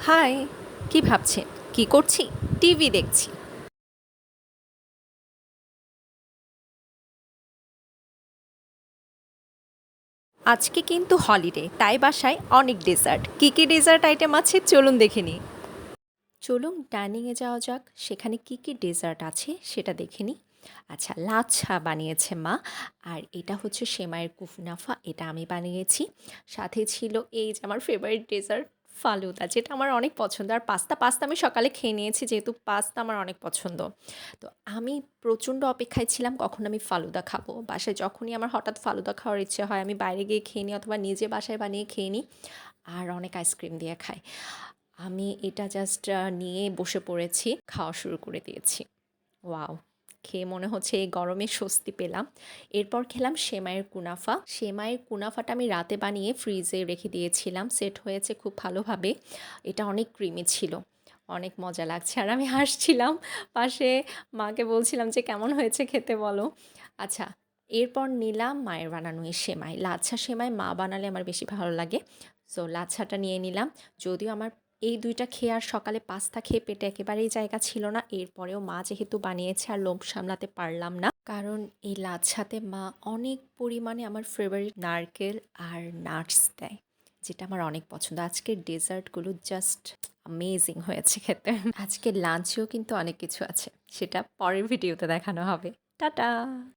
High! কি ভাবছেন? কি করছি? টিভি দেখছি। আজকে কিন্তু হলিডে, তাই বাসায় অনেক ডেজার্ট। কী ডেজার্ট আইটেম আছে চলুন দেখে নিই। চলুন ডাইনিংয়ে যাওয়া যাক। সেখানে কী ডেজার্ট আছে সেটা দেখে নিই। আচ্ছা, লাচ্ছা বানিয়েছে মা। আর এটা হচ্ছে সেমাইয়ের কুনাফা, এটা আমি বানিয়েছি। সাথে ছিল এই যে আমার ফেভারিট ডেজার্ট ফালুদা, যেটা আমার অনেক পছন্দ। আর পাস্তা আমি সকালে খেয়ে নিয়েছি, যেহেতু পাস্তা আমার অনেক পছন্দ। তো আমি প্রচণ্ড অপেক্ষায় ছিলাম কখন আমি ফালুদা খাবো। বাসায় যখনই আমার হঠাৎ ফালুদা খাওয়ার ইচ্ছে হয়, আমি বাইরে গিয়ে খেয়ে নিই অথবা নিজে বাসায় বানিয়ে খেয়ে নিই। আর অনেক আইসক্রিম দিয়ে খাই। আমি এটা জাস্ট নিয়ে বসে পড়েছি, খাওয়া শুরু করে দিয়েছি। ওয়াও! খেয়ে মনে হচ্ছে এই গরমে স্বস্তি পেলাম। এরপর খেলাম সেমাইয়ের কুনাফা। সেমাইয়ের কুনাফাটা আমি রাতে বানিয়ে ফ্রিজে রেখে দিয়েছিলাম। সেট হয়েছে খুব ভালোভাবে। এটা অনেক ক্রিমি ছিল। অনেক মজা লাগছে। আর আমি হাসছিলাম। পাশে মাকে বলছিলাম যে, "কেমন হয়েছে খেতে বলো?" আচ্ছা, এরপর নিলাম মায়ের বানানো এই সেমাই। লাচ্ছা সেমাই মা বানালে আমার বেশি ভালো লাগে। সো লাচ্ছাটা নিয়ে নিলাম। যদিও আমার এই ২ টা খেয়ে আর সকালে পাস্তা খেয়ে পেটে একেবারেই জায়গা ছিল না। এরপরেও মা যেহেতু বানিয়েছে আর লোভ সামলাতে পারলাম না। কারণ এই লাচ্ছাতে মা অনেক পরিমাণে আমার ফেভারিট নারকেল আর নাটস দেয়, যেটা আমার অনেক পছন্দ। আজকের ডেজার্টগুলো জাস্ট অ্যামেজিং হয়েছে খেতে। আজকের লাঞ্চেও কিন্তু অনেক কিছু আছে। সেটা পরের ভিডিওতে দেখানো হবে। টাটা!